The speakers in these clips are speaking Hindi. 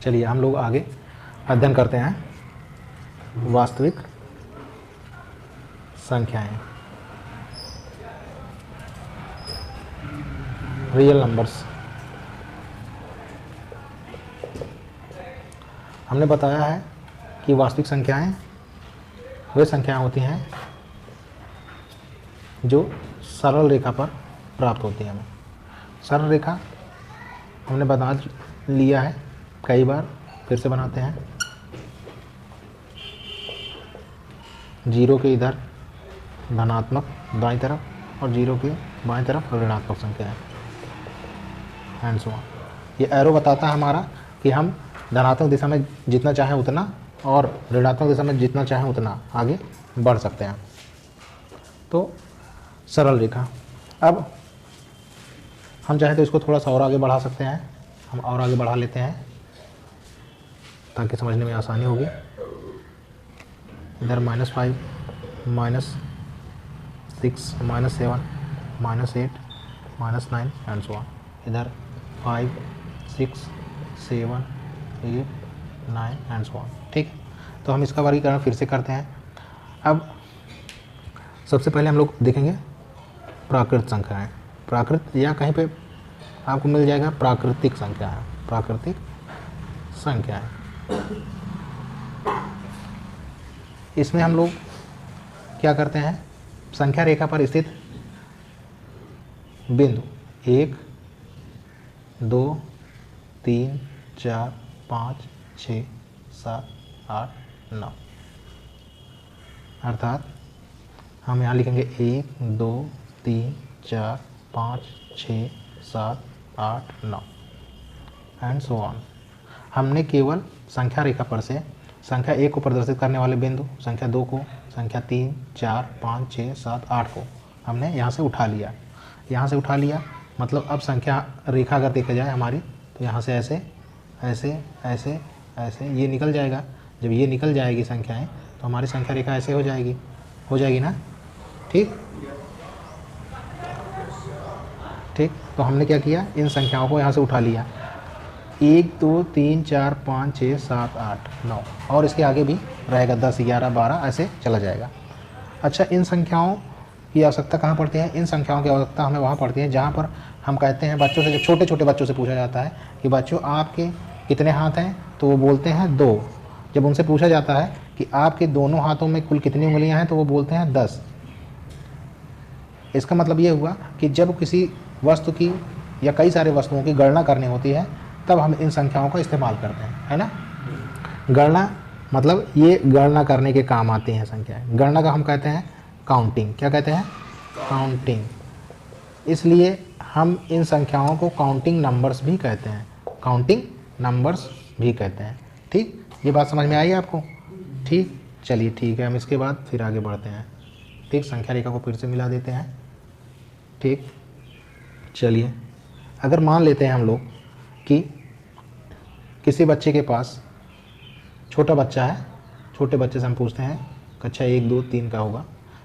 चलिए हम लोग आगे अध्ययन करते हैं वास्तविक संख्याएं, रियल नंबर्स। हमने बताया है कि वास्तविक संख्याएं वे संख्याएं होती हैं जो सरल रेखा पर प्राप्त होती हैं। हमें सरल रेखा हमने बना लिया है कई बार, फिर से बनाते हैं। जीरो के इधर धनात्मक दाईं तरफ और जीरो के बाईं तरफ ऋणात्मक संख्या है, एंड सो ऑन। ये एरो बताता है हमारा कि हम धनात्मक दिशा में जितना चाहें उतना और ऋणात्मक दिशा में जितना चाहें उतना आगे बढ़ सकते हैं। तो सरल रेखा। अब हम चाहें तो इसको थोड़ा सा और आगे बढ़ा सकते हैं। हम और आगे बढ़ा लेते हैं ताकि समझने में आसानी होगी। इधर -5, -6, -7, -8, -9 एंड सो ऑन। इधर 5, 6, 7, 8, 9 एंड सो ऑन। ठीक, तो हम इसका वर्गीकरण फिर से करते हैं। अब सबसे पहले हम लोग देखेंगे प्राकृत संख्याएं। प्राकृत या कहीं पे आपको मिल जाएगा प्राकृतिक संख्याएं। प्राकृतिक संख्याएं, इसमें हम लोग क्या करते हैं, संख्या रेखा पर स्थित बिंदु 1, 2, 3, 4, 5, 6, 7, 8, 9, अर्थात हम यहाँ लिखेंगे 1, 2, 3, 4, 5, 6, 7, 8, 9 एंड सो ऑन। हमने केवल संख्या रेखा पर से संख्या 1 को प्रदर्शित करने वाले बिंदु, संख्या 2 को, संख्या 3, 4, 5, 6, 7, 8 को हमने यहाँ से उठा लिया। यहाँ से उठा लिया मतलब अब संख्या रेखा अगर देखा जाए हमारी, तो यहाँ से ऐसे ऐसे ऐसे ऐसे ये निकल जाएगा। जब ये निकल जाएगी संख्याएं तो हमारी संख्या रेखा ऐसे हो जाएगी ना। ठीक, तो हमने क्या किया, इन संख्याओं को यहाँ से उठा लिया। 1, 2, 3, 4, 5, 6, 7, 8, 9 और इसके आगे भी रहेगा 10, 11, 12 ऐसे चला जाएगा। अच्छा, इन संख्याओं की आवश्यकता कहाँ पड़ती है? इन संख्याओं की आवश्यकता हमें वहाँ पड़ती है जहाँ पर हम कहते हैं बच्चों से, जब छोटे छोटे बच्चों से पूछा जाता है कि बच्चों आपके कितने हाथ हैं, तो वो बोलते हैं 2। जब उनसे पूछा जाता है कि आपके दोनों हाथों में कुल कितनी उंगलियां हैं, तो वो बोलते हैं 10। इसका मतलब ये हुआ कि जब किसी वस्तु की या कई सारे वस्तुओं की गणना करनी होती है तब हम इन संख्याओं का इस्तेमाल करते हैं, है ना। गणना मतलब ये गणना करने के काम आती हैं संख्याएं। गणना का हम कहते हैं काउंटिंग। क्या कहते हैं? काउंटिंग। इसलिए हम इन संख्याओं को काउंटिंग नंबर्स भी कहते हैं। काउंटिंग नंबर्स भी कहते हैं। ठीक, ये बात समझ में आई आपको? ठीक, चलिए ठीक है, हम इसके बाद फिर आगे बढ़ते हैं। ठीक, संख्या रेखा को फिर से मिला देते हैं। ठीक, चलिए अगर मान लेते हैं हम लोग कि किसी बच्चे के पास, छोटा बच्चा है, छोटे बच्चे से हम पूछते हैं, कक्षा 1, 2, 3 का होगा,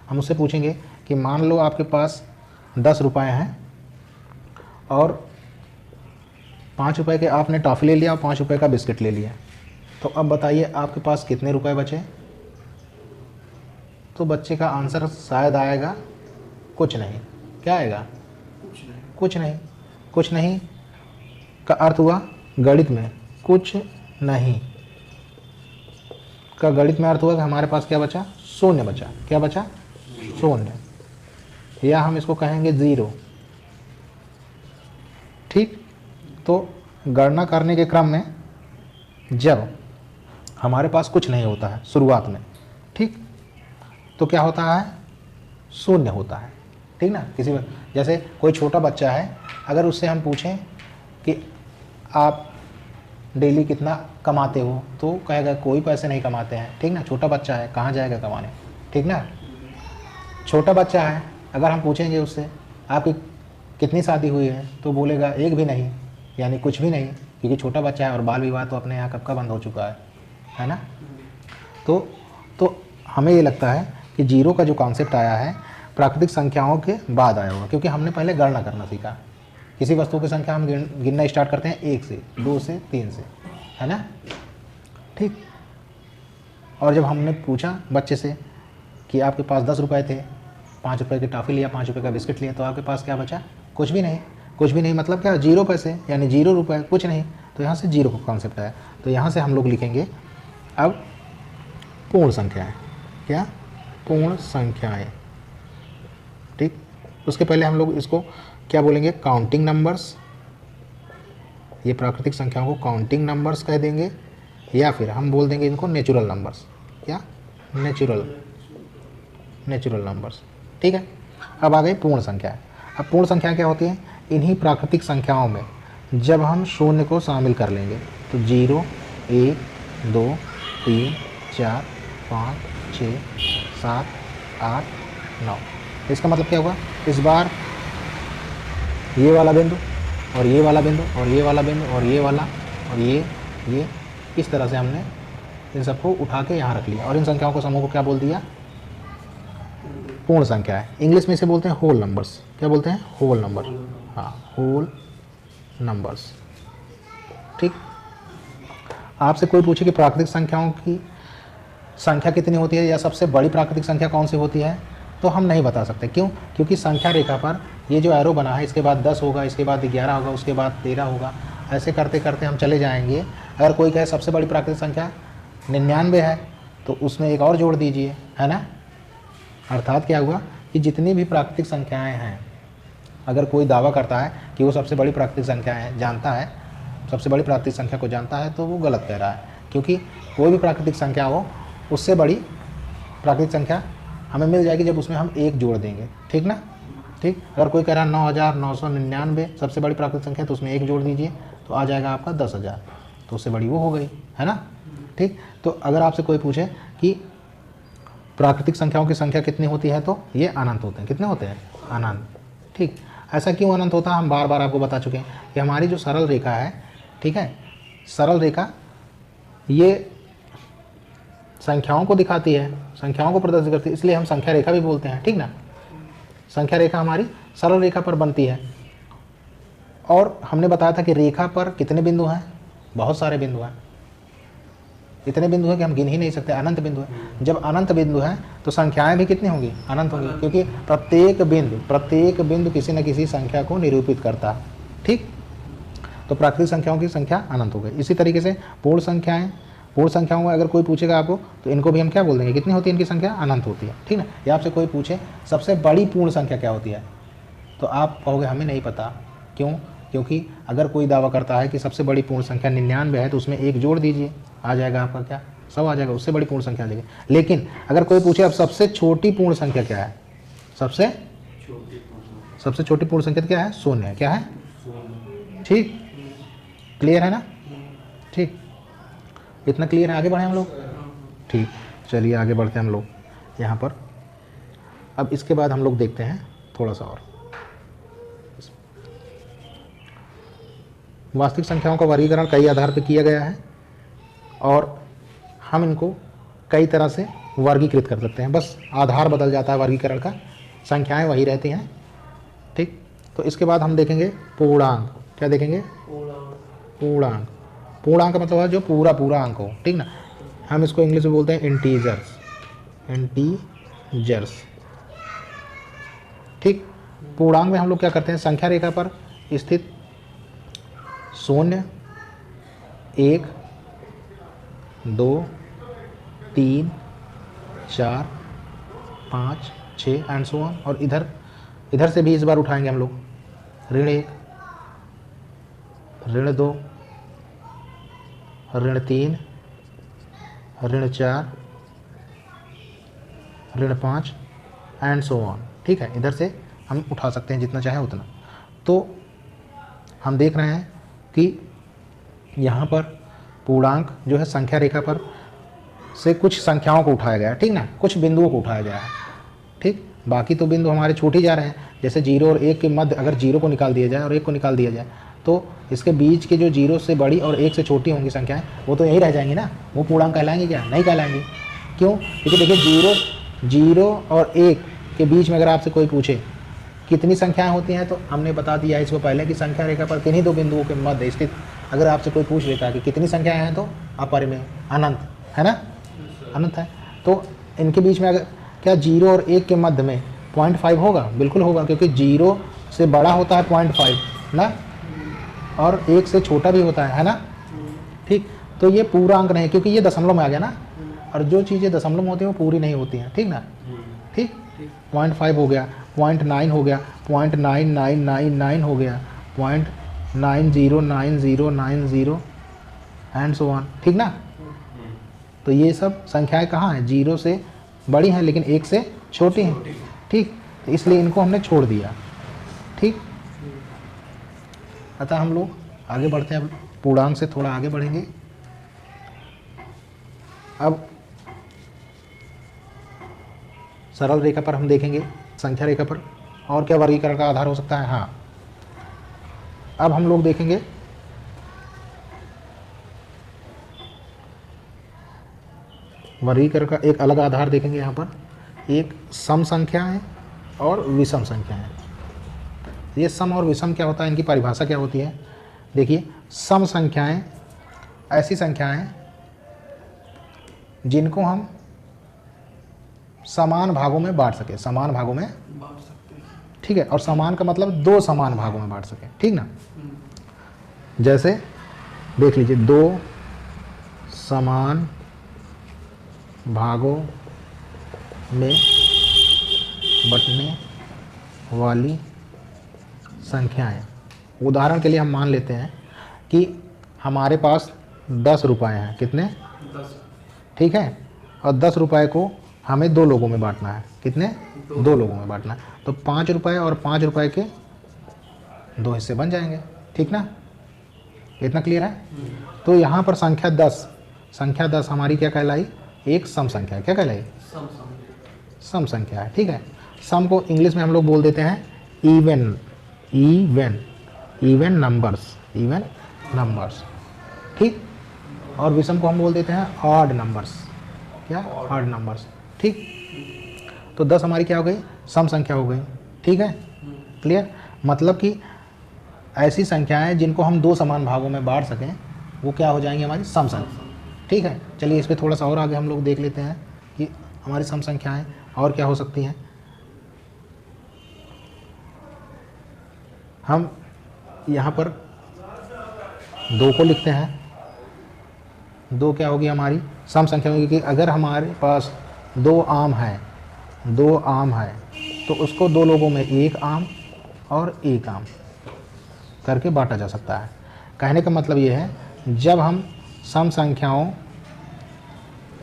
हम उससे पूछेंगे कि मान लो आपके पास 10 रुपये हैं और 5 रुपये के आपने टॉफ़ी ले लिया और 5 रुपये का बिस्किट ले लिया, तो अब बताइए आपके पास कितने रुपए बचे? तो बच्चे का आंसर शायद आएगा कुछ नहीं। क्या आएगा? कुछ नहीं। कुछ नहीं का अर्थ हुआ गणित में कुछ नहीं का गणित में अर्थ हुआ कि हमारे पास क्या बचा? शून्य बचा। क्या बचा? शून्य, या हम इसको कहेंगे 0। ठीक, तो गणना करने के क्रम में जब हमारे पास कुछ नहीं होता है शुरुआत में, ठीक, तो क्या होता है? शून्य होता है। ठीक ना। किसी जैसे कोई छोटा बच्चा है, अगर उससे हम पूछें कि आप डेली कितना कमाते हो, तो कहेगा कोई पैसे नहीं कमाते हैं। ठीक ना, छोटा बच्चा है, कहाँ जाएगा कमाने? ठीक ना, छोटा बच्चा है। अगर हम पूछेंगे उससे आपकी कितनी शादी हुई है, तो बोलेगा एक भी नहीं, यानी कुछ भी नहीं, क्योंकि छोटा बच्चा है और बाल विवाह तो अपने यहाँ कब का बंद हो चुका है ना। तो हमें ये लगता है कि 0 का जो कॉन्सेप्ट आया है प्राकृतिक संख्याओं के बाद आया होगा, क्योंकि हमने पहले गणना करना सीखा। किसी वस्तु की संख्या हम गिनना स्टार्ट करते हैं 1 से, 2 से, 3 से, है ना, ठीक। और जब हमने पूछा बच्चे से कि आपके पास 10 रुपये थे, 5 रुपये की टॉफ़ी लिया, 5 रुपये का बिस्किट लिया, तो आपके पास क्या बचा? कुछ भी नहीं। कुछ भी नहीं मतलब क्या? 0 पैसे, यानी 0 रुपये, कुछ नहीं। तो यहाँ से 0 का कॉन्सेप्ट आया। तो यहाँ से हम लोग लिखेंगे अब पूर्ण संख्याएँ। क्या? पूर्ण संख्याएँ, ठीक। उसके पहले हम लोग इसको क्या बोलेंगे? Counting numbers. ये प्राकृतिक संख्याओं को काउंटिंग नंबर्स कह देंगे, या फिर हम बोल देंगे इनको नेचुरल नंबर्स। क्या? नेचुरल नंबर्स, ठीक है। अब आ गई पूर्ण संख्या। अब पूर्ण संख्या क्या होती है? इन्हीं प्राकृतिक संख्याओं में जब हम शून्य को शामिल कर लेंगे तो 0, 1, 2, 3, 4, 5, 6, 7, 8, 9। इसका मतलब क्या हुआ? इस बार ये वाला बिंदु और ये वाला बिंदु और ये वाला बिंदु और ये वाला और ये इस तरह से हमने इन सबको उठा के यहाँ रख लिया और इन संख्याओं को समूह को क्या बोल दिया? पूर्ण संख्या है। इंग्लिश में इसे बोलते हैं होल नंबर्स। क्या बोलते हैं? Whole number. हाँ, होल नंबर्स, ठीक। आपसे कोई पूछे कि प्राकृतिक संख्याओं की संख्या कितनी होती है या सबसे बड़ी प्राकृतिक संख्या कौन सी होती है, तो हम नहीं बता सकते। क्यों? क्योंकि संख्या रेखा पर ये जो एरो बना है, इसके बाद 10 होगा, इसके बाद 11 होगा, उसके बाद 13 होगा, ऐसे करते करते हम चले जाएंगे। अगर कोई कहे सबसे बड़ी प्राकृतिक संख्या 99 है, तो उसमें एक और जोड़ दीजिए, है ना। अर्थात क्या हुआ कि जितनी भी प्राकृतिक संख्याएं हैं, अगर कोई दावा करता है कि वो सबसे बड़ी प्राकृतिक संख्याएं जानता है, सबसे बड़ी प्राकृतिक संख्या को जानता है, तो वो गलत कह रहा है। क्योंकि कोई भी प्राकृतिक संख्या हो, उससे बड़ी प्राकृतिक संख्या हमें मिल जाएगी जब उसमें हम 1 जोड़ देंगे, ठीक ना, ठीक। अगर कोई कह रहा है 9999 सबसे बड़ी प्राकृतिक संख्या, तो उसमें 1 जोड़ दीजिए तो आ जाएगा आपका 10,000, तो उससे बड़ी वो हो गई, है ना, ठीक। तो अगर आपसे कोई पूछे कि प्राकृतिक संख्याओं की संख्या कितनी होती है, तो ये अनंत होते हैं। कितने होते हैं? अनंत, ठीक। ऐसा क्यों अनंत होता है? हम बार बार आपको बता चुके हैं कि हमारी जो सरल रेखा है, ठीक है, सरल रेखा ये संख्याओं को दिखाती है, संख्याओं को प्रदर्शित करती है, इसलिए हम संख्या रेखा भी बोलते हैं, ठीक ना। संख्या रेखा हमारी सरल रेखा पर बनती है। और हमने बताया था कि रेखा पर कितने बिंदु हैं? बहुत सारे बिंदु हैं। इतने बिंदु हैं कि हम गिन ही नहीं सकते, अनंत बिंदु है। जब अनंत बिंदु हैं तो संख्याएं भी कितनी होंगी? अनंत होंगी, क्योंकि प्रत्येक बिंदु किसी न किसी संख्या को निरूपित करता है, ठीक। तो प्राकृतिक संख्याओं की संख्या अनंत हो गई। इसी तरीके से पूर्ण संख्याओं में अगर कोई पूछेगा आपको, तो इनको भी हम क्या बोल देंगे? कितनी होती है इनकी संख्या? अनंत होती है, ठीक ना। या आपसे कोई पूछे सबसे बड़ी पूर्ण संख्या क्या होती है, तो आप कहोगे हमें नहीं पता। क्यों? क्योंकि अगर कोई दावा करता है कि सबसे बड़ी पूर्ण संख्या 99 है, तो उसमें 1 जोड़ दीजिए, आ जाएगा आपका क्या? 100 आ जाएगा, उससे बड़ी पूर्ण संख्या लेंगे। लेकिन अगर कोई पूछे अब सबसे छोटी पूर्ण संख्या क्या है, सबसे छोटी पूर्ण संख्या क्या है? 0 है। क्या है? ठीक, क्लियर है ना, ठीक। इतना क्लियर है? आगे बढ़े हम लोग, ठीक। चलिए आगे बढ़ते हैं हम लोग यहाँ पर। अब इसके बाद हम लोग देखते हैं थोड़ा सा और वास्तविक संख्याओं का वर्गीकरण कई आधार पर किया गया है और हम इनको कई तरह से वर्गीकृत कर सकते हैं। बस आधार बदल जाता है वर्गीकरण का, संख्याएं वही रहती हैं, ठीक। तो इसके बाद हम देखेंगे पूर्णांक। क्या देखेंगे? पूर्णांक। पूर्णांक मतलब है जो पूरा अंक हो, ठीक ना। हम इसको इंग्लिश में बोलते हैं इंटीजर्स, ठीक। पूर्णांक में हम लोग क्या करते हैं? संख्या रेखा पर स्थित 0, 1, 2, 3, 4, 5, 6 एंड सो ऑन। और इधर से भी इस बार उठाएंगे हम लोग ऋण 1, ऋण 2, ऋण 3, ऋण 4, ऋण 5 एंड सो ऑन, ठीक है। इधर से हम उठा सकते हैं जितना चाहे उतना। तो हम देख रहे हैं कि यहाँ पर पूर्णांक जो है संख्या रेखा पर से कुछ संख्याओं को उठाया गया है, ठीक ना, कुछ बिंदुओं को उठाया गया है, ठीक। बाकी तो बिंदु हमारे छूट ही जा रहे हैं। जैसे 0 और 1 के मध्य अगर 0 को निकाल दिया जाए और 1 को निकाल दिया जाए, तो इसके बीच के जो 0 से बड़ी और 1 से छोटी होंगी संख्याएं, वो तो यही रह जाएंगी ना। वो पूर्णांक कहलाएंगे क्या? नहीं कहलाएंगी। क्यों? क्योंकि देखिए 0 और 1 के बीच में अगर आपसे कोई पूछे कितनी संख्याएं होती हैं, तो हमने बता दिया है इसको पहले कि संख्या रेखा पर किन्हीं दो बिंदुओं के मध्य स्थित अगर आपसे कोई पूछ लेता है कि कितनी संख्याएं हैं, तो अपरिमेय, अनंत, है ना, अनंत है। तो इनके बीच में अगर क्या 0 और 1 के मध्य में 0.5 होगा? बिल्कुल होगा, क्योंकि 0 से बड़ा होता है 0.5 ना, और 1 से छोटा भी होता है ना। ठीक, तो ये पूरा अंक नहीं, क्योंकि ये दशमलव में आ गया ना, और जो चीज़ें दशमलव में होती हैं वो पूरी नहीं होती हैं, ठीक ना। ठीक, 0.5 हो गया, 0.9 हो गया, 0.9999 हो गया, 0.909090 एंड सो ऑन, ठीक ना। तो ये सब संख्याएं कहाँ हैं? 0 से बड़ी हैं लेकिन 1 से छोटी हैं, ठीक, तो इसलिए इनको हमने छोड़ दिया, ठीक। अतः हम लोग आगे बढ़ते हैं, अब पूर्णांक से थोड़ा आगे बढ़ेंगे। अब सरल रेखा पर हम देखेंगे, संख्या रेखा पर और क्या वर्गीकरण का आधार हो सकता है। हाँ, अब हम लोग देखेंगे वर्गीकरण का एक अलग आधार देखेंगे। यहाँ पर एक सम संख्या है और विषम संख्या है। ये सम और विषम क्या होता है, इनकी परिभाषा क्या होती है? देखिए, सम संख्याएं ऐसी संख्याएं जिनको हम समान भागों में बांट सके, समान भागों में बांट सकते हैं, ठीक है। और समान का मतलब 2 समान भागों में बांट सके, ठीक ना। जैसे देख लीजिए, 2 समान भागों में बंटने वाली संख्याएं। उदाहरण के लिए हम मान लेते हैं कि हमारे पास 10 रुपये हैं। कितने? 10, ठीक है। और 10 रुपये को हमें 2 लोगों में बांटना है। कितने? 2 लोगों में बांटना है। तो 5 रुपये और 5 रुपये के 2 हिस्से बन जाएंगे, ठीक ना। इतना क्लियर है? तो यहाँ पर संख्या 10 हमारी क्या कहलाई? एक सम संख्या है। क्या कहलाई? सम संख्या है, ठीक है। सम को इंग्लिश में हम लोग बोल देते हैं इवन नंबर्स, ठीक। और विषम को हम बोल देते हैं ऑड नंबर्स। क्या? ऑड नंबर्स, ठीक। तो 10 हमारी क्या हो गई? सम संख्या हो गई, ठीक है। क्लियर? मतलब कि ऐसी संख्याएं जिनको हम 2 समान भागों में बांट सकें, वो क्या हो जाएंगी? हमारी सम संख्या, ठीक है। चलिए इस पर थोड़ा सा और आगे हम लोग देख लेते हैं कि हमारी सम संख्याएं और क्या हो सकती हैं। हम यहाँ पर 2 को लिखते हैं। 2 क्या होगी? हमारी सम संख्या होगी कि अगर हमारे पास 2 आम है तो उसको 2 लोगों में 1 आम और 1 आम करके बांटा जा सकता है। कहने का मतलब ये है, जब हम सम संख्याओं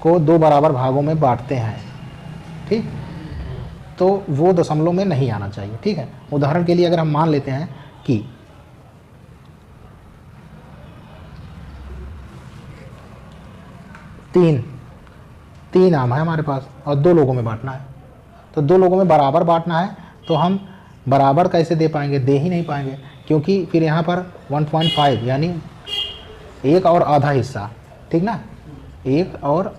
को 2 बराबर भागों में बांटते हैं, ठीक, तो वो दशमलव में नहीं आना चाहिए, ठीक है। उदाहरण के लिए अगर हम मान लेते हैं कि 3 आम है हमारे पास और 2 लोगों में बांटना है, तो 2 लोगों में बराबर बांटना है, तो हम बराबर कैसे दे पाएंगे? दे ही नहीं पाएंगे, क्योंकि फिर यहाँ पर 1.5 यानी 1 और आधा हिस्सा, ठीक ना, 1 और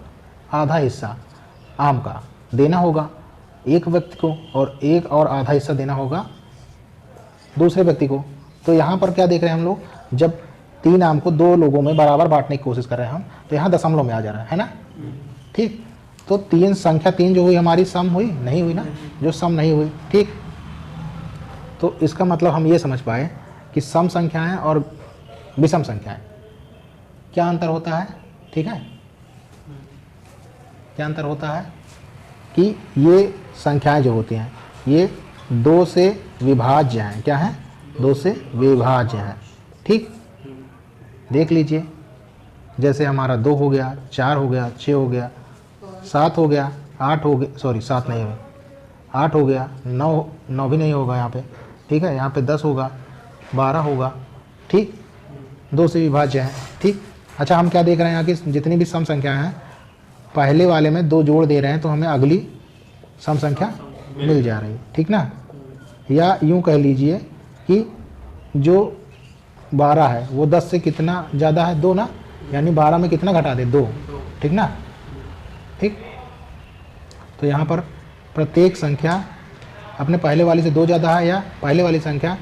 आधा हिस्सा आम का देना होगा एक व्यक्ति को और 1 और आधा हिस्सा देना होगा दूसरे व्यक्ति को। तो यहाँ पर क्या देख रहे हैं हम लोग? जब 3 आम को 2 लोगों में बराबर बांटने की कोशिश कर रहे हैं हम, तो यहाँ दशमलव में आ जा रहा है ना, ठीक। तो संख्या 3 जो हुई हमारी सम हुई? नहीं हुई ना, जो सम नहीं हुई, ठीक। तो इसका मतलब हम ये समझ पाए कि सम संख्याएं और विषम संख्याएं क्या अंतर होता है, ठीक है। क्या अंतर होता है कि ये संख्याएं जो होती हैं ये 2 से विभाज्य हैं। क्या है? 2 से विभाज्य हैं, ठीक। देख लीजिए, जैसे हमारा 2 हो गया, 4 हो गया, 6 हो गया, 7 हो गया, 8 हो गया, सॉरी 7 नहीं है, 8 हो गया, 9 भी नहीं होगा यहाँ पे, ठीक है। यहाँ पे 10 होगा, 12 होगा, ठीक, 2 से विभाज्य है, ठीक। अच्छा, हम क्या देख रहे हैं यहाँ की जितनी भी सम संख्याएं हैं, पहले वाले में 2 जोड़ दे रहे हैं तो हमें अगली सम संख्या मिल जा रही है, ठीक ना। या यूँ कह लीजिए कि जो 12 है वो 10 से कितना ज़्यादा है? 2 ना, यानी 12 में कितना घटा दे? 2, ठीक ना, ठीक। तो यहाँ पर प्रत्येक संख्या अपने पहले वाली से 2 ज़्यादा है या पहले वाली संख्या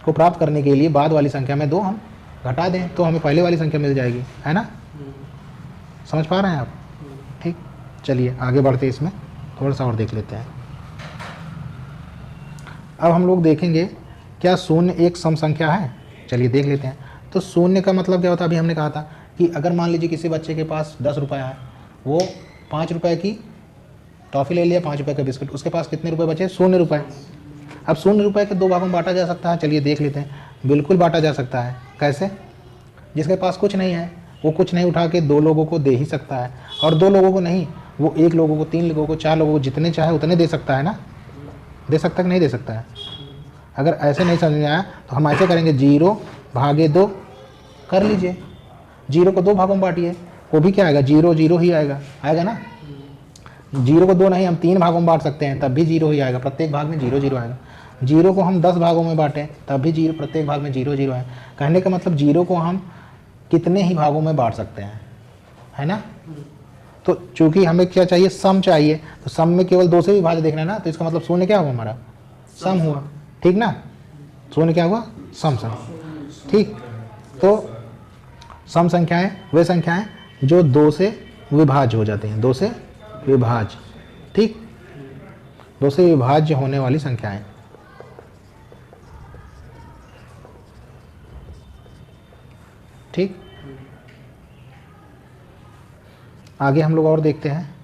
को प्राप्त करने के लिए बाद वाली संख्या में 2 हम घटा दें तो हमें पहले वाली संख्या मिल जाएगी, है ना। समझ पा रहे हैं आप? ठीक, चलिए आगे बढ़ते इसमें थोड़ा सा और देख लेते हैं। अब हम लोग देखेंगे क्या शून्य एक सम संख्या है। चलिए देख लेते हैं। तो शून्य का मतलब क्या होता है, अभी हमने कहा था कि अगर मान लीजिए किसी बच्चे के पास 10 रुपया है, वो 5 रुपये की टॉफ़ी ले लिया, 5 रुपये का बिस्किट, उसके पास कितने रुपए बचे? 0 रुपये। अब 0 रुपये के 2 भागों में बांटा जा सकता है। चलिए देख लेते हैं। बिल्कुल बांटा जा सकता है। कैसे? जिसके पास कुछ नहीं है वो कुछ नहीं उठा के 2 लोगों को दे ही सकता है, और 2 लोगों को नहीं, वो 1 लोगों को, 3 लोगों को, 4 लोगों को, जितने चाहे उतने दे सकता है ना। दे सकता है कि नहीं दे सकता है? अगर ऐसे नहीं समझ में आया तो हम ऐसे करेंगे, 0 भागे 2 कर लीजिए। 0 को 2 भागों में बांटिए, वो भी क्या आएगा? 0 0 ही आएगा, आएगा ना। 0 को 2 नहीं, हम 3 भागों में बांट सकते हैं, तब भी 0 ही आएगा। प्रत्येक भाग में 0 0 आएगा। 0 को हम 10 भागों में बांटें तब भी 0, प्रत्येक भाग में 0 0 है। कहने का मतलब 0 को हम कितने ही भागों में बांट सकते हैं, है ना। तो चूंकि हमें क्या चाहिए? सम चाहिए। तो सम में केवल 2 से विभाज्य देखना है ना, तो इसका मतलब शून्य क्या हुआ? हमारा सम हुआ, ठीक ना। शून्य क्या हुआ? सम। ठीक, तो सम संख्याएं वे संख्याएं जो 2 से विभाज्य हो जाते हैं, 2 से विभाज्य। ठीक, 2 से विभाज्य होने वाली संख्याएं। ठीक, आगे हम लोग और देखते हैं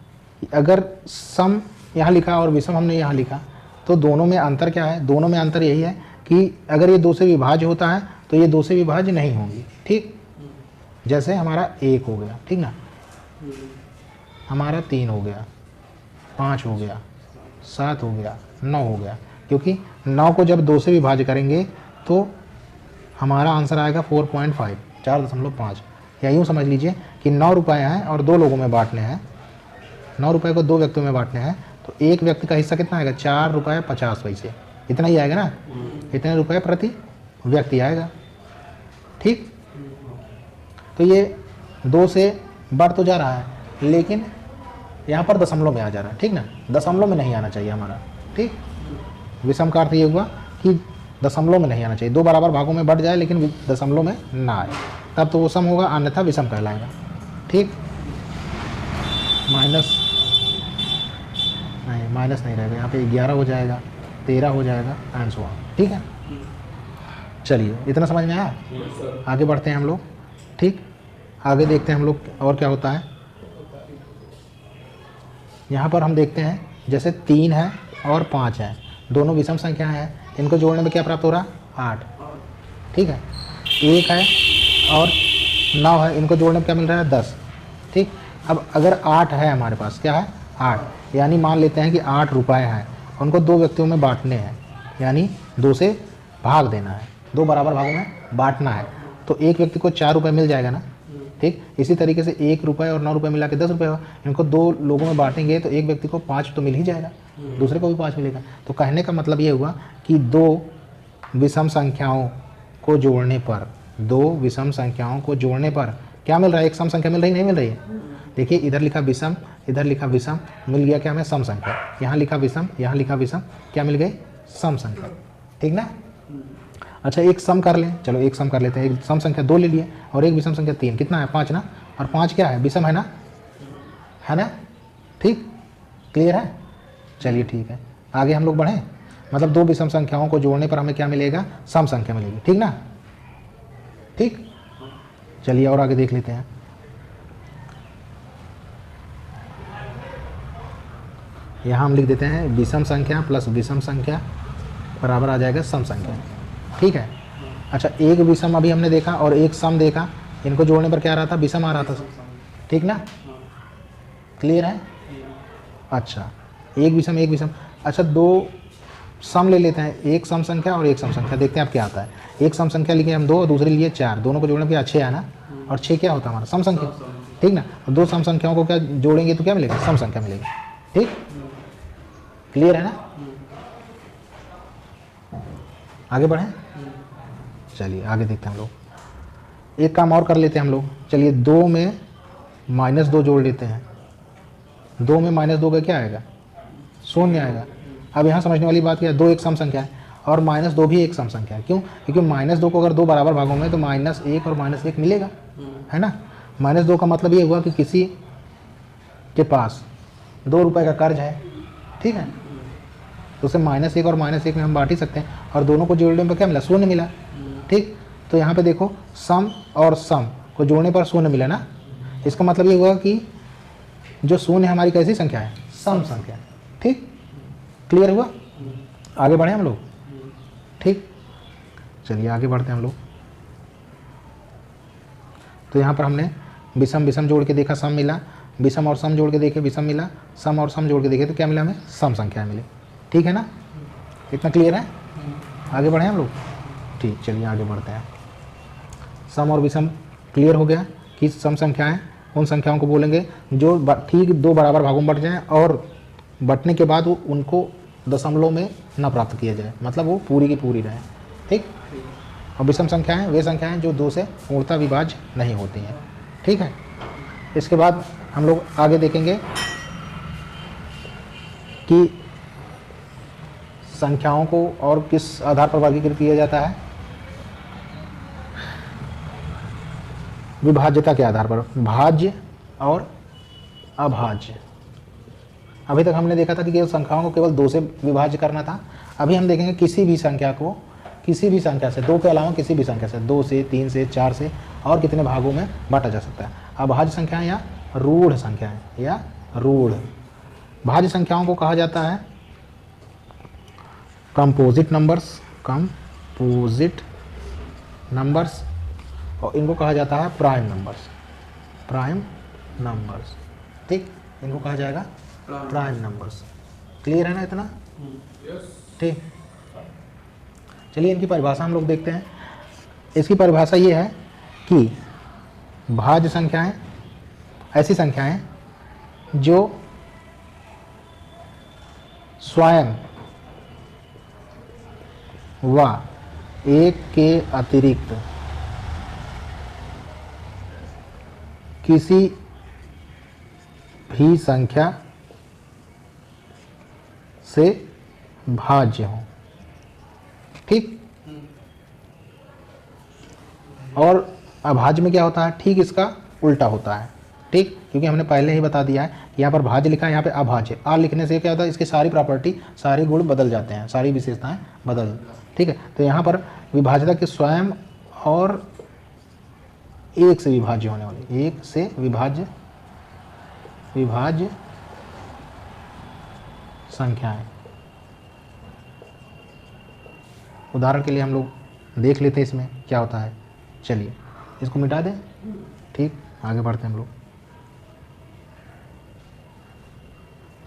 कि अगर सम यहाँ लिखा और विषम हमने यहाँ लिखा तो दोनों में अंतर क्या है? दोनों में अंतर यही है कि अगर ये 2 से विभाज्य होता है तो ये 2 से विभाज्य नहीं होंगी। ठीक, जैसे हमारा 1 हो गया, ठीक ना, हमारा 3 हो गया, 5 हो गया, 7 हो गया, 9 हो गया। क्योंकि 9 को जब 2 से विभाज्य करेंगे तो हमारा आंसर आएगा 4.5, 4.5। या यूँ समझ लीजिए कि 9 रुपये हैं और 2 लोगों में बांटने हैं, 9 रुपये को 2 व्यक्तियों में बांटने हैं, तो एक व्यक्ति का हिस्सा कितना आएगा? 4 रुपये 50 पैसे, इतना ही आएगा ना। इतने रुपये प्रति व्यक्ति आएगा। ठीक, तो ये 2 से बढ़ तो जा रहा है, लेकिन यहाँ पर दशमलव में आ जा रहा है, ठीक ना। दशमलव में नहीं आना चाहिए हमारा। ठीक, विषम का अर्थ ये हुआ कि दशमलव में नहीं आना चाहिए। 2 बराबर भागों में बढ़ जाए लेकिन दशमलव में ना आए, तब तो वो सम होगा, अन्यथा विषम कहलाएगा। ठीक, माइनस नहीं रहेगा यहाँ पे, 11 हो जाएगा, 13 हो जाएगा, एंड सो ऑन। ठीक है, चलिए इतना समझ में आया। आगे बढ़ते हैं हम लोग। ठीक, आगे देखते हैं हम लोग और क्या होता है। यहाँ पर हम देखते हैं जैसे 3 है और 5 है, दोनों विषम संख्या हैं, इनको जोड़ने में क्या प्राप्त हो रहा? 8। ठीक है, 1 है और 9 है, इनको जोड़ने में क्या मिल रहा है? 10। ठीक, अब अगर 8 है हमारे पास, क्या है? 8, यानी मान लेते हैं कि 8 रुपये हैं, उनको 2 व्यक्तियों में बांटने हैं, यानी 2 से भाग देना है, 2 बराबर भागों में बांटना है, तो एक व्यक्ति को 4 रुपये मिल जाएगा ना। ठीक, इसी तरीके से 1 रुपये और 9 रुपये मिला के 10 रुपये हुआ, इनको 2 लोगों में बांटेंगे तो एक व्यक्ति को 5 तो मिल ही जाएगा, दूसरे को भी 5 मिलेगा। तो कहने का मतलब ये हुआ कि 2 विषम संख्याओं को जोड़ने पर, 2 विषम संख्याओं को जोड़ने पर क्या मिल रहा है? एक सम संख्या मिल रही, नहीं मिल रही है? देखिए इधर लिखा विषम, इधर लिखा विषम, मिल गया क्या हमें? सम संख्या। यहाँ लिखा विषम, यहाँ लिखा विषम, क्या मिल गई? सम संख्या। ठीक ना। अच्छा, एक सम कर लें, चलो एक सम कर लेते हैं। एक सम संख्या 2 ले लिए और एक विषम संख्या 3, कितना है? 5 ना। और 5 क्या है? विषम है ना, है ना। ठीक, क्लियर है। चलिए ठीक है, आगे हम लोग बढ़ें। मतलब 2 विषम संख्याओं को जोड़ने पर हमें क्या मिलेगा? सम संख्या मिलेगी। ठीक ना। ठीक, चलिए और आगे देख लेते हैं। यहाँ हम लिख देते हैं विषम संख्या प्लस विषम संख्या बराबर आ जाएगा सम संख्या। ठीक है। अच्छा, एक विषम अभी हमने देखा और एक सम देखा, इनको जोड़ने पर क्या आ रहा था? विषम आ रहा था। ठीक ना, क्लियर है। अच्छा, एक विषम एक विषम। अच्छा, 2 सम ले लेते हैं, एक सम संख्या और एक सम संख्या, देखते हैं अब क्या आता है। एक सम संख्या लिखे हम 2 और दूसरे लिए 4, दोनों को जोड़ने पर 6 है ना, और 6 क्या होता है? हमारा सम संख्या। ठीक ना, 2 सम संख्याओं को क्या जोड़ेंगे तो क्या मिलेगा? सम संख्या मिलेगी। ठीक, क्लियर है ना। आगे बढ़ें, चलिए आगे देखते हैं हम लोग। एक काम और कर लेते हैं हम लोग। चलिए 2 में -2 जोड़ लेते हैं। 2 में -2 का क्या आएगा? 0 आएगा। अब यहाँ समझने वाली बात क्या है? 2 एक सम संख्या है और -2 भी एक सम संख्या है। क्यों? क्योंकि -2 को अगर 2 बराबर भागों में तो -1 और -1 मिलेगा, है ना। -2 का मतलब ये हुआ कि किसी के पास 2 रुपये का कर्ज है, ठीक है, तो उसे -1 और -1 में हम बांट ही सकते हैं, और दोनों को जोड़ने पर क्या मिला? शून्य मिला, ठीक। तो यहाँ पे देखो सम और सम को जोड़ने पर शून्य मिला ना, इसका मतलब ये हुआ कि जो शून्य हमारी कैसी संख्या है? सम संख्या, ठीक। क्लियर हुआ? आगे बढ़े हम लोग, ठीक। चलिए आगे बढ़ते हैं हम लोग। तो यहाँ पर हमने विषम विषम जोड़ के देखा, सम मिला, विषम और सम जोड़ के देखे, विषम मिला, सम और सम जोड़ के देखे तो क्या मिला? हमें सम संख्या मिली, ठीक है ना। इतना क्लियर है? आगे बढ़े हम लोग, ठीक। चलिए आगे बढ़ते हैं। सम और विषम क्लियर हो गया कि सम संख्याएं उन संख्याओं को बोलेंगे जो ठीक 2 बराबर भागों में बट जाएं और बटने के बाद वो उनको दशमलव में न प्राप्त किया जाए, मतलब वो पूरी की पूरी रहे, ठीक। और विषम संख्याएं वे संख्याएं जो 2 से पूर्णतः विभाज्य नहीं होती हैं, ठीक है। इसके बाद हम लोग आगे देखेंगे कि संख्याओं को और किस आधार पर वर्गीकृत किया जाता है? विभाज्यता के आधार पर, भाज्य और अभाज्य। अभी तक हमने देखा था कि केवल संख्याओं को केवल 2 से विभाज्य करना था। अभी हम देखेंगे किसी भी संख्या को किसी भी संख्या से, 2 के अलावा किसी भी संख्या से, 2 से, 3 से, 4 से और कितने भागों में बांटा जा सकता है। अभाज्य संख्याएं या रूढ़ संख्याएं, या रूढ़। भाज्य संख्याओं को कहा जाता है कंपोजिट नंबर्स, कंपोजिट नंबर्स, और इनको कहा जाता है प्राइम नंबर्स, प्राइम नंबर्स, ठीक। इनको कहा जाएगा प्राइम नंबर्स। क्लियर है ना इतना? ठीक। चलिए इनकी परिभाषा हम लोग देखते हैं। इसकी परिभाषा ये है कि भाज्य संख्याएं ऐसी संख्याएं जो स्वयं व एक के अतिरिक्त किसी भी संख्या से भाज्य हो, ठीक। और अभाज्य में क्या होता है? ठीक इसका उल्टा होता है, ठीक। क्योंकि हमने पहले ही बता दिया है कि यहाँ पर भाज्य लिखा है, यहाँ पे अभाज्य। आ लिखने से क्या होता है? इसकी सारी प्रॉपर्टी, सारे गुण बदल जाते हैं, सारी विशेषताएं बदल, ठीक है। तो यहाँ पर विभाज्यता के स्वयं और एक से विभाज्य होने वाली, एक से विभाज्य संख्याएं। उदाहरण के लिए हम लोग देख लेते हैं इसमें क्या होता है। चलिए इसको मिटा दें, ठीक। आगे बढ़ते हैं हम लोग।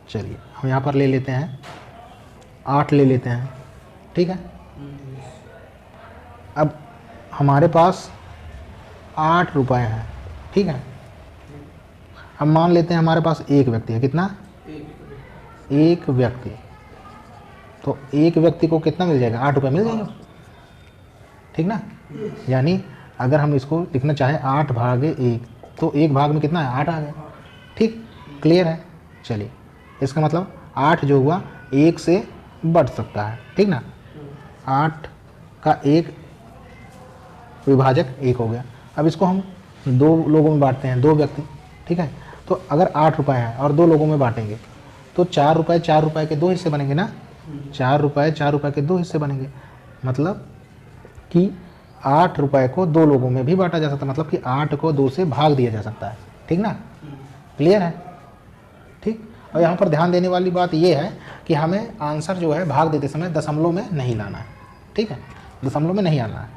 चलिए हम यहाँ पर ले लेते हैं 8 ले लेते हैं, ठीक है। अब हमारे पास 8 रुपए हैं, ठीक है। अब मान लेते हैं हमारे पास एक व्यक्ति है। कितना? एक व्यक्ति। तो एक व्यक्ति को कितना मिल जाएगा? 8 रुपये मिल जाएगा, ठीक ना। यानी अगर हम इसको लिखना चाहें 8 भागे 1, तो एक भाग में कितना है? 8 आ गया, ठीक। क्लियर है? चलिए इसका मतलब 8 जो हुआ 1 से बढ़ सकता है, ठीक ना। 8 का एक विभाजक 1 हो गया। अब इसको हम 2 लोगों में बांटते हैं, 2 व्यक्ति, ठीक है। तो अगर 8 रुपये हैं और 2 लोगों में बांटेंगे तो 4 रुपये के 2 हिस्से बनेंगे ना। 4 रुपये के 2 हिस्से बनेंगे, मतलब कि 8 रुपये को 2 लोगों में भी बांटा जा सकता है, मतलब कि 8 को 2 से भाग दिया जा सकता है, ठीक ना। क्लियर है? ठीक। और यहाँ पर ध्यान देने वाली बात यह है कि हमें आंसर जो है भाग देते समय दशमलव में नहीं लाना है, ठीक है। दशमलव में नहीं आना है।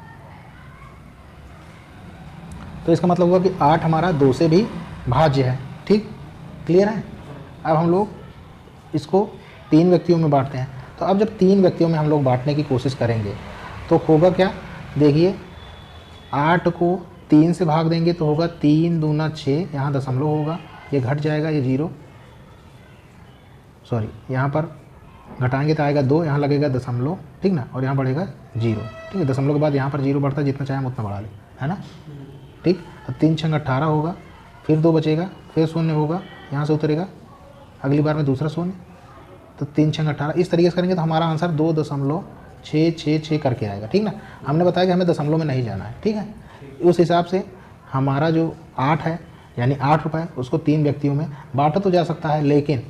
तो इसका मतलब हुआ कि 8 हमारा 2 से भी भाज्य है, ठीक। क्लियर है? अब हम लोग इसको 3 व्यक्तियों में बांटते हैं। तो अब जब 3 व्यक्तियों में हम लोग बांटने की कोशिश करेंगे तो होगा क्या? देखिए 8 को 3 से भाग देंगे तो होगा 3 दूना 6, यहाँ दशमलव होगा, ये घट जाएगा, ये 0, सॉरी यहाँ पर घटाएंगे तो आएगा 2, यहाँ लगेगा दशमलव, ठीक ना, और यहाँ बढ़ेगा 0, ठीक है। दशमलव के बाद यहाँ पर 0 बढ़ता है, जितना चाहे हम उतना बढ़ा लें, है ना, ठीक। अब 3 छंग 18 होगा, फिर 2 बचेगा, फिर 0 होगा, यहाँ से उतरेगा, अगली बार में दूसरा 0, तो 3 छंग 18। इस तरीके से करेंगे तो हमारा आंसर 2.6 6 6 6 करके आएगा, ठीक ना। हमने बताया कि हमें दशमलव में नहीं जाना है, ठीक है। उस हिसाब से हमारा जो 8 है यानी 8 रुपये, उसको 3 व्यक्तियों में बांटा तो जा सकता है, लेकिन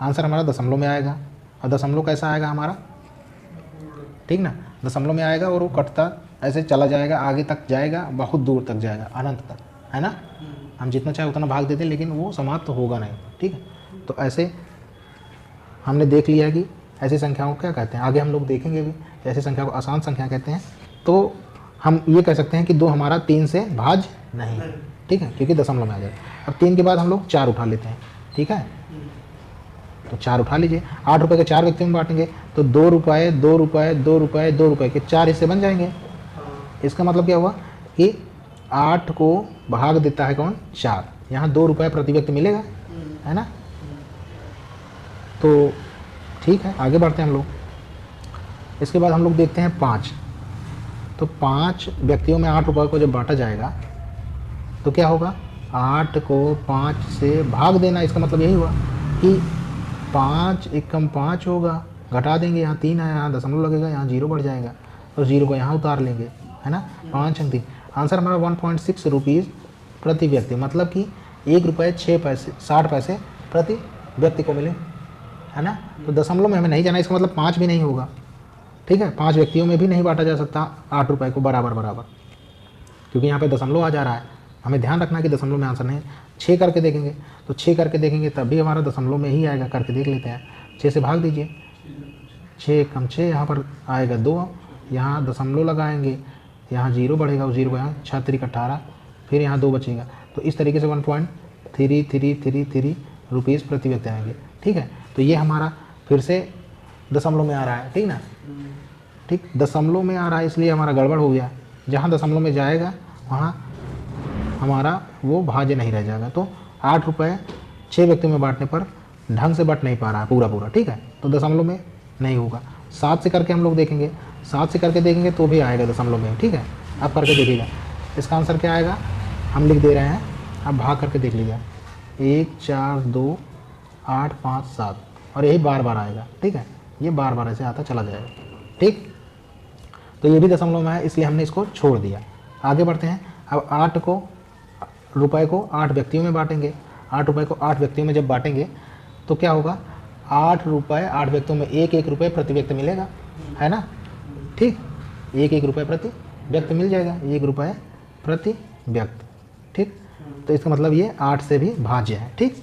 आंसर हमारा दशमलव में आएगा। और दशमलव कैसा आएगा हमारा, ठीक ना, दशमलव में आएगा और वो कटता ऐसे चला जाएगा, आगे तक जाएगा, बहुत दूर तक जाएगा, अनंत तक, है ना। हम जितना चाहे उतना भाग देते हैं लेकिन वो समाप्त तो होगा नहीं, ठीक है। तो ऐसे हमने देख लिया कि ऐसी संख्याओं को क्या कहते हैं, आगे हम लोग देखेंगे भी। ऐसी संख्या को आसान संख्या कहते हैं। तो हम ये कह सकते हैं कि 2 हमारा 3 से भाज्य नहीं, ठीक है, क्योंकि दशमलव में आ जाए। अब 3 के बाद हम लोग 4 उठा लेते हैं, ठीक है। तो 4 उठा लीजिए। 8 रुपये के 4 व्यक्तियों में बांटेंगे तो 2 रुपये 2 रुपये 2 रुपये 2 रुपये के 4 हिस्से बन जाएंगे। इसका मतलब क्या हुआ कि 8 को भाग देता है कौन, 4। यहाँ 2 रुपये प्रति व्यक्ति मिलेगा, है ना। तो ठीक है, आगे बढ़ते हैं हम लोग। इसके बाद हम लोग देखते हैं 5। तो 5 व्यक्तियों में 8 रुपये को जब बांटा जाएगा तो क्या होगा, 8 को 5 से भाग देना। इसका मतलब यही हुआ कि 5 एकम 5 होगा, घटा देंगे, यहाँ 3 है, यहाँ दशमलव लगेगा, यहाँ 0 बढ़ जाएगा, तो 0 को यहाँ उतार लेंगे, है ना। 5 अंक 3, आंसर हमारा 1.6 रुपीज़ प्रति व्यक्ति, मतलब कि 1 रुपये 6 पैसे 60 पैसे प्रति व्यक्ति को मिले, है ना। तो दशमलव में हमें नहीं जाना, इसका मतलब 5 भी नहीं होगा, ठीक है। 5 व्यक्तियों में भी नहीं बांटा जा सकता 8 रुपये को बराबर बराबर, क्योंकि यहाँ पे दशमलव आ जा रहा है। हमें ध्यान रखना है कि दशमलव में आंसर नहीं। 6 करके देखेंगे, तो 6 करके देखेंगे तब भी हमारा दशमलव में ही आएगा। करके देख लेते हैं, 6 से भाग दीजिए, 6 कम 6, यहाँ पर आएगा 2, यहाँ दशमलव लगाएंगे, यहाँ 0 बढ़ेगा, उस 0 को यहाँ 6 3 18, फिर यहाँ 2 बचेगा। तो इस तरीके से 1.3333 रुपीज़ प्रति व्यक्ति आएंगे, ठीक है। तो ये हमारा फिर से दशमलव में आ रहा है, ठीक ना, ठीक, दशमलव में आ रहा है, इसलिए हमारा गड़बड़ हो गया। जहाँ दशमलव में जाएगा वहाँ हमारा वो भाज्य नहीं रह जाएगा। तो 8 रुपये 6 व्यक्तियों में बांटने पर ढंग से बट नहीं पा रहा है पूरा, ठीक है। तो दशमलव में नहीं होगा। 7 से करके हम लोग देखेंगे, 7 से करके देखेंगे तो भी आएगा दशमलव में, ठीक है। आप करके देखिएगा, इसका आंसर क्या आएगा हम लिख दे रहे हैं, आप भाग करके देख लीजिए, 1 4 2 8 5 7, और यही बार बार आएगा, ठीक है। ये बार बार ऐसे आता चला जाएगा, ठीक। तो ये भी दशमलव में है, इसलिए हमने इसको छोड़ दिया। आगे बढ़ते हैं। अब 8 रुपये को 8 व्यक्तियों में बांटेंगे। 8 रुपये को 8 व्यक्तियों में जब बांटेंगे तो क्या होगा, 8 रुपये 8 व्यक्तियों में 1 रुपये प्रति व्यक्ति मिलेगा, है ना, ठीक। 1 रुपये प्रति व्यक्ति मिल जाएगा, 1 रुपये प्रति व्यक्ति, ठीक। तो इसका मतलब ये 8 से भी भाज्य है, ठीक।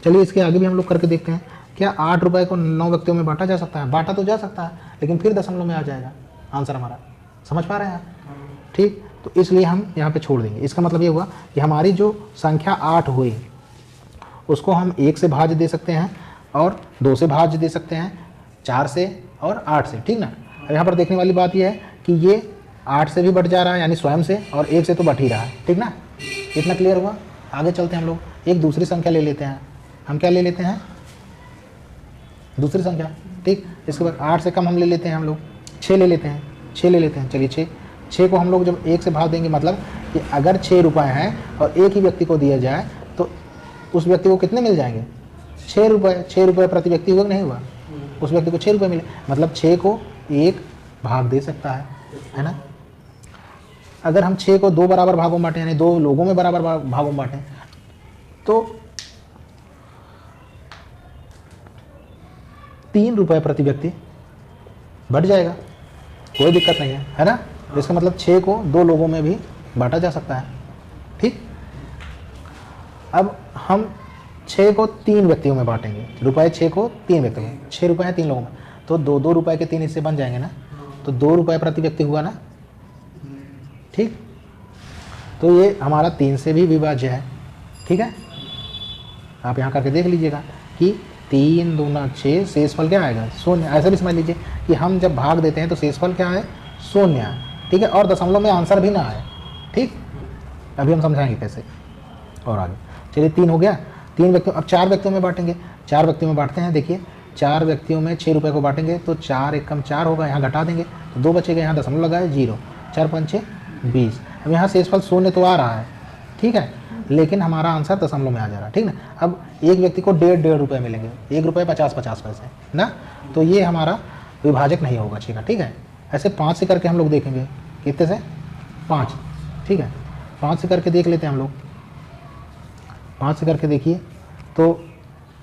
चलिए इसके आगे भी हम लोग करके देखते हैं। क्या 8 रुपये को 9 व्यक्तियों में बांटा जा सकता है? बांटा तो जा सकता है, लेकिन फिर दशमलव में आ जाएगा आंसर हमारा। समझ पा रहे हैं आप, ठीक। तो इसलिए हम यहाँ पे छोड़ देंगे। इसका मतलब ये हुआ कि हमारी जो संख्या 8 हुई उसको हम 1 से भाज्य दे सकते हैं और 2 से भाज्य दे सकते हैं, 4 से और 8 से, ठीक ना। यहाँ पर देखने वाली बात यह है कि ये 8 से भी बढ़ जा रहा है यानी स्वयं से, और 1 से तो बढ़ ही रहा है, ठीक ना। इतना क्लियर हुआ। आगे चलते हैं हम लोग, एक दूसरी संख्या ले लेते हैं। हम क्या ले लेते हैं, दूसरी संख्या, ठीक। इसके बाद 8 से कम हम ले लेते हैं, हम लोग 6 ले लेते हैं, 6 ले लेते हैं। चलिए 6 को हम लोग जब 1 से भाग देंगे, मतलब कि अगर 6 रुपये हैं और एक ही व्यक्ति को दिया जाए तो उस व्यक्ति को कितने मिल जाएंगे, 6 रुपये। 6 रुपये प्रति व्यक्ति हुआ नहीं हुआ, उस व्यक्ति को 6 रुपये मिले, मतलब 6 को 1 भाग दे सकता है ना। अगर हम 6 को 2 बराबर भागों में बांटें, यानी 2 लोगों में बराबर भागों में बांटें, तो 3 रुपये प्रति व्यक्ति बढ़ जाएगा, कोई दिक्कत नहीं है ना। इसका मतलब 6 को 2 लोगों में भी बांटा जा सकता है, ठीक। अब हम 6 को 3 व्यक्तियों में बांटेंगे, रुपए 6 को 3 व्यक्तियों में, 6 रुपये हैं 3 लोगों में, तो 2 रुपये के 3 हिस्से बन जाएंगे ना, तो 2 रुपये प्रति व्यक्ति हुआ ना, ठीक। तो ये हमारा 3 से भी विभाज्य है, ठीक है। आप यहाँ करके देख लीजिएगा कि 3 दूना 6, शेषफल क्या आएगा, शून्य। ऐसा भी समझ लीजिए कि हम जब भाग देते हैं तो शेषफल क्या है, शून्य है, ठीक है। और दशमलव में आंसर भी ना आए, ठीक। अभी हम समझाएंगे कैसे और आगे। चलिए 3 हो गया, 3 व्यक्तियों, अब 4 व्यक्तियों में बांटेंगे। 4 व्यक्तियों में बांटते हैं, देखिए 4 व्यक्तियों में 6 रुपये को बांटेंगे तो 4 एकम 4 होगा, यहाँ घटा देंगे तो 2 बचेगा, यहाँ दशमलव लगाए 0, 4 5 6 20। अब यहाँ शेषफल शून्य तो आ रहा है, ठीक है, लेकिन हमारा आंसर दशमलव में आ जा रहा है, ठीक ना। अब एक व्यक्ति को 1.5 रुपये मिलेंगे, 1 रुपये 50 50 पैसे ना, तो ये हमारा विभाजक नहीं होगा, ठीक है। ऐसे 5 से करके हम लोग देखेंगे, कितने से 5, ठीक है 5 से करके देख लेते हैं हम लोग, 5 से करके देखिए, तो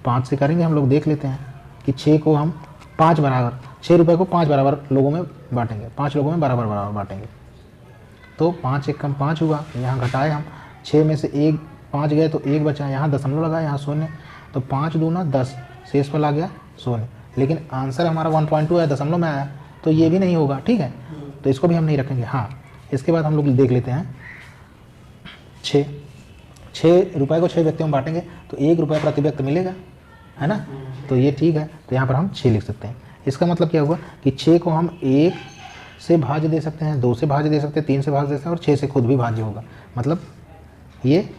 5 से करेंगे हम लोग, देख लेते हैं कि 6 को हम 5 बराबर, 6 रुपये को 5 बराबर लोगों में बांटेंगे, 5 लोगों में बराबर बराबर बांटेंगे, तो 5 एक कम 5 हुआ, यहाँ घटाए हम, 6 में से 1 5 गए तो 1 बचा, यहाँ दशमलव लगाए, यहाँ शून्य, तो 5 दूना 10, शेष पर आ गया शून्य, लेकिन आंसर हमारा 1.2 है, दशमलव में आया, तो ये भी नहीं होगा, ठीक है, तो इसको भी हम नहीं रखेंगे। हाँ, इसके बाद हम लोग देख लेते हैं 6 रुपये को 6 व्यक्तियों में बांटेंगे तो 1 रुपये प्रति व्यक्ति मिलेगा, है ना, तो ये ठीक है, तो यहाँ पर हम 6 लिख सकते हैं। इसका मतलब क्या हुआ कि 6 को हम 1 से भाज्य दे सकते हैं, 2 से भाज्य दे सकते हैं, 3 से भाज्य दे सकते हैं, और 6 से खुद भी भाज्य होगा, मतलब ये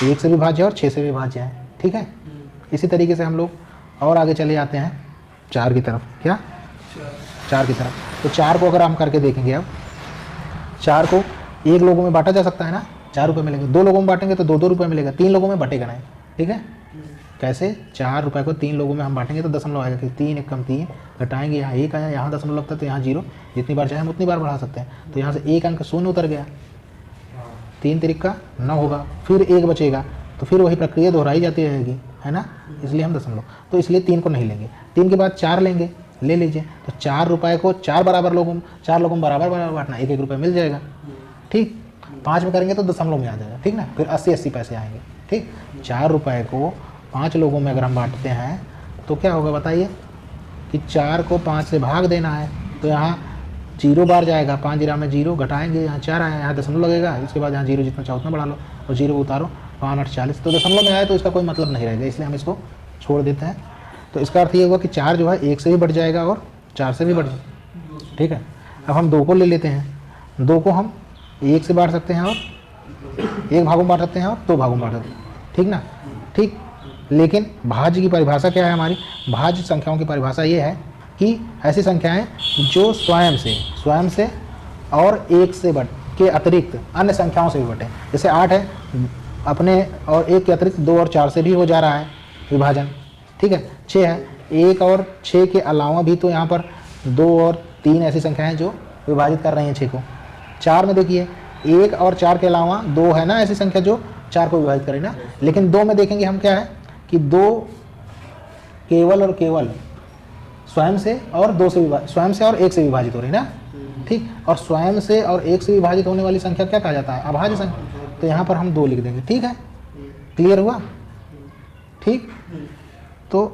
1 से भी भाज्य है और 6 से भी भाज्य है, ठीक है। इसी तरीके से हम लोग और आगे चले जाते हैं 4 की तरफ, क्या 4 की तरफ, तो 4 को अगर हम करके देखेंगे, अब 4 को 1 लोगों में बांटा जा सकता है ना, 4 रुपये मिलेंगे, 2 लोगों में बांटेंगे तो 2-2 रुपये मिलेगा, 3 लोगों में बटेगा नहीं, ठीक है। कैसे, 4 रुपये को 3 लोगों में हम बांटेंगे तो दशमलव आएगा, कि 3 एक कम 3, घटाएंगे, यहाँ 1 आया, यहाँ दशमलव लगता है तो यहाँ 0, जितनी बार चाहे हम उतनी बार बढ़ा सकते हैं, तो यहाँ से 1 अंक शून्य उतर गया, 3 तिरिक का 9 होगा, फिर 1 बचेगा, तो फिर वही प्रक्रिया दोहराई जाती रहेगी, है ना, इसलिए हम दशमलव, तो इसलिए 3 को नहीं लेंगे, 3 के बाद 4 लेंगे, ले लीजिए, तो 4 रुपये को 4 बराबर लोगों में, 4 लोगों में बराबर बराबर बांटना, 1-1 रुपये मिल जाएगा, ठीक। 5 में करेंगे तो दशमलव में आ जाएगा, ठीक ना, फिर 80-80 पैसे आएंगे, ठीक। 4 रुपये को 5 लोगों में अगर हम बांटते हैं तो क्या होगा बताइए, कि 4 को 5 से भाग देना है, तो यहाँ 0 बार जाएगा, 5 जीरा में 0, घटाएंगे, यहाँ 4 आया, यहाँ दशमलव लगेगा, इसके बाद यहाँ 0 जितना चाहो उतना बढ़ा लो, और 0 उतारो, 5 8 40, तो दशमलव में आया तो इसका कोई मतलब नहीं रहेगा, इसलिए हम इसको छोड़ देते हैं। तो इसका अर्थ ये होगा कि 4 जो है 1 से भी बढ़ जाएगा और 4 से भी बढ़ जाएगा, ठीक है। अब हम 2 को ले लेते हैं, 2 को हम 1 से बांट सकते हैं और 1 भागों में बांट सकते हैं और 2 भागों में बांट सकते हैं, ठीक ना, ठीक। लेकिन भाज्य की परिभाषा क्या है हमारी, भाज्य संख्याओं की परिभाषा ये है कि ऐसी संख्याएं जो स्वयं से और 1 से बढ़ के अतिरिक्त अन्य संख्याओं से भी बटे, जैसे 8 है, अपने और 1 के अतिरिक्त 2 और 4 से भी हो जा रहा है विभाजन, ठीक है। 6 है, 1 और 6 के अलावा भी तो यहाँ पर 2 और 3 ऐसी संख्याएं जो विभाजित कर रही हैं 6 को। 4 में देखिए 1 और 4 के अलावा 2 है ना ऐसी संख्या जो 4 को विभाजित करें ना, लेकिन 2 में देखेंगे हम क्या है कि 2 केवल और केवल स्वयं से और 2 से स्वयं से और 1 से विभाजित हो रही है ना, ठीक। और स्वयं से और 1 से विभाजित होने वाली संख्या क्या कहा जाता है, अभाज्य संख्या, तो यहाँ पर हम 2 लिख देंगे, ठीक है, क्लियर हुआ, ठीक। तो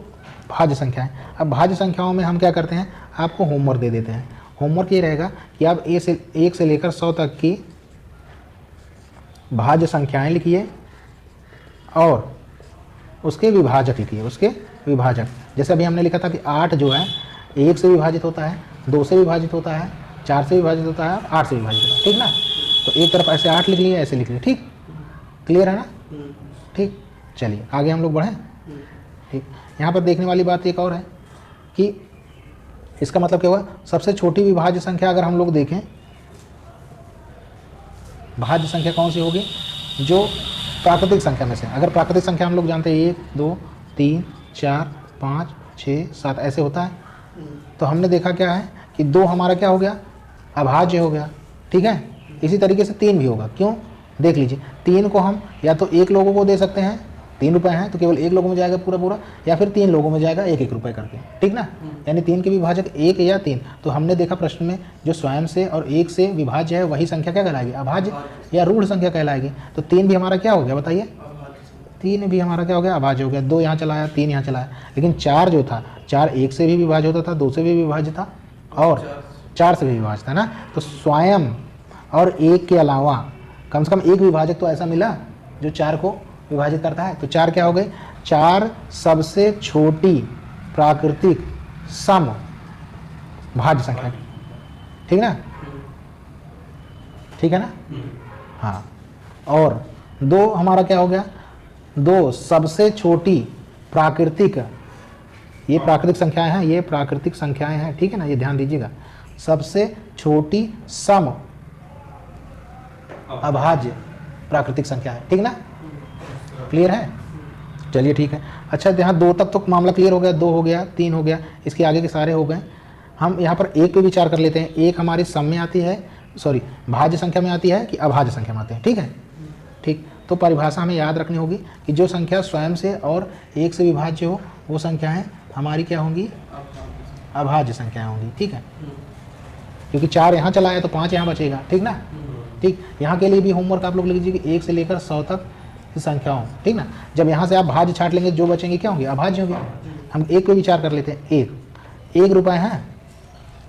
भाज्य संख्याएं, अब भाज्य संख्याओं में हम क्या करते हैं, आपको होमवर्क दे देते हैं। होमवर्क ये रहेगा कि आप 1 से लेकर 100 तक की भाज्य संख्याएं लिखिए और उसके विभाजक लिखिए, उसके विभाजक। जैसे अभी हमने लिखा था कि 8 जो है 1 से विभाजित होता है, 2 से विभाजित होता है, 4 से विभाजित होता है और 8 से विभाजित होता है, ठीक ना। तो एक तरफ ऐसे 8 लिख लिए, ऐसे लिख लिए, ठीक, क्लियर है ना, ठीक। चलिए आगे हम लोग बढ़ें, ठीक। यहाँ पर देखने वाली बात एक और है कि इसका मतलब क्या हुआ, सबसे छोटी विभाज्य संख्या अगर हम लोग देखें, भाज्य संख्या कौन सी होगी, जो प्राकृतिक संख्या में से, अगर प्राकृतिक संख्या हम लोग जानते हैं 1 2 3 4 5 6 7 ऐसे होता है, तो हमने देखा क्या है कि 2 हमारा क्या हो गया, अभाज्य हो गया, ठीक है। इसी तरीके से 3 भी होगा, क्यों, देख लीजिए, 3 को हम या तो 1 लोगों को दे सकते हैं, 3 रुपये हैं तो केवल 1 लोगों में जाएगा पूरा पूरा, या फिर 3 लोगों में जाएगा 1-1 रुपये करके, ठीक ना, यानी 3 के विभाजक 1 या 3। तो हमने देखा प्रश्न में जो स्वयं से और 1 से विभाज्य है वही संख्या क्या कहलाएगी, अभाज्य या रूढ़ संख्या कहलाएगी। तो 3 भी हमारा क्या हो गया बताइए, 3 भी हमारा क्या हो गया, अभाज्य हो गया। 2 यहाँ चलाया, 3 यहाँ चलाया, लेकिन 4 जो था, 4 1 से भी विभाज्य होता था, 2 से भी विभाज्य था और 4 से भी विभाज्य था ना। तो स्वयं और 1 के अलावा कम से कम एक विभाजक तो ऐसा मिला जो 4 को विभाजित करता है। तो 4 क्या हो गए, 4 सबसे छोटी प्राकृतिक सम भाज्य संख्या, ठीक ना, ठीक है ना, हाँ। और 2 हमारा क्या हो गया, 2 सबसे छोटी प्राकृतिक, ये प्राकृतिक संख्याएं हैं, ये प्राकृतिक संख्याएं हैं, ठीक है ना, ये ध्यान दीजिएगा, सबसे छोटी सम अभाज्य प्राकृतिक संख्या है, ठीक ना, क्लियर है। चलिए ठीक है, अच्छा यहाँ 2 तक तो मामला क्लियर हो गया, 2 हो गया, 3 हो गया, इसके आगे के सारे हो गए। हम यहाँ पर एक पे विचार कर लेते हैं। एक हमारी सम में आती है, सॉरी भाज्य संख्या में आती है कि अभाज्य संख्या में आती है, ठीक है। ठीक, तो परिभाषा हमें याद रखनी होगी कि जो संख्या स्वयं से और एक से विभाज्य हो वो संख्याएं हमारी क्या होंगी, अभाज्य संख्याएं होंगी, ठीक है। क्योंकि 4 यहाँ चला है तो 5 यहाँ बचेगा, ठीक ना। ठीक, यहाँ के लिए भी होमवर्क आप लोग लिख लीजिए कि 1 से लेकर 100 तक की संख्याओं, ठीक ना। जब यहाँ से आप भाज्य छाट लेंगे जो बचेंगे क्या होंगे, अभाज्य होंगे। हम एक पे विचार कर लेते हैं। एक रुपये है,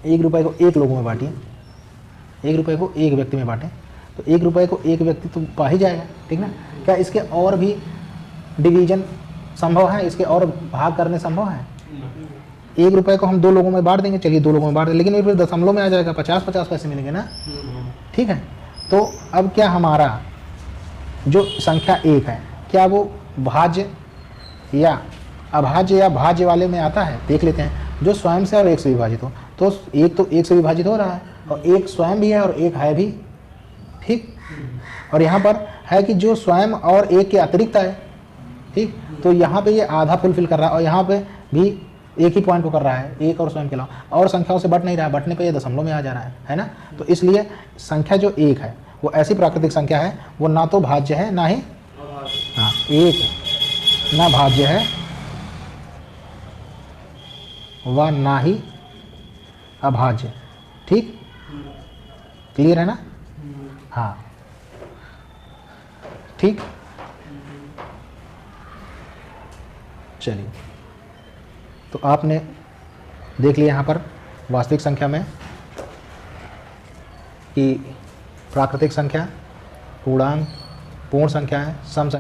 1 रुपये को 1 लोगों में बांटिए, 1 रुपये को 1 व्यक्ति में बांटें तो 1 रुपये को 1 व्यक्ति तो पा ही जाएगा, ठीक ना। क्या इसके और भी डिवीजन संभव है, इसके और भाग करने संभव है? 1 रुपये को हम 2 लोगों में बांट देंगे, चलिए 2 लोगों में बांट देंगे, लेकिन फिर दशमलव में आ जाएगा, 50-50 पैसे मिलेंगे ना, ठीक है। तो अब क्या हमारा जो संख्या 1 है क्या वो भाज्य या अभाज्य या भाज्य वाले में आता है? देख लेते हैं। जो स्वयं से और 1 से विभाजित हो, तो एक तो 1 से विभाजित हो रहा है और 1 स्वयं भी है और 1 है भी, ठीक। और यहाँ पर है कि जो स्वयं और 1 के अतिरिक्त है, ठीक। तो यहाँ पे ये आधा फुलफिल कर रहा है और यहाँ पे भी एक ही पॉइंट को कर रहा है, 1 और स्वयं के अलावा, और संख्याओं से बट नहीं रहा है, बटने पे ये दशमलव में आ जा रहा है ना। तो इसलिए संख्या जो 1 है वो ऐसी प्राकृतिक संख्या है, वो ना तो भाज्य है ना ही, हाँ 1 ना भाज्य है व ना ही अभाज्य, ठीक। क्लियर है ना? हाँ ठीक। चलिए, तो आपने देख लिया यहाँ पर वास्तविक संख्या में कि प्राकृतिक संख्या, पूर्णांक, पूर्ण संख्या है, सम संख्या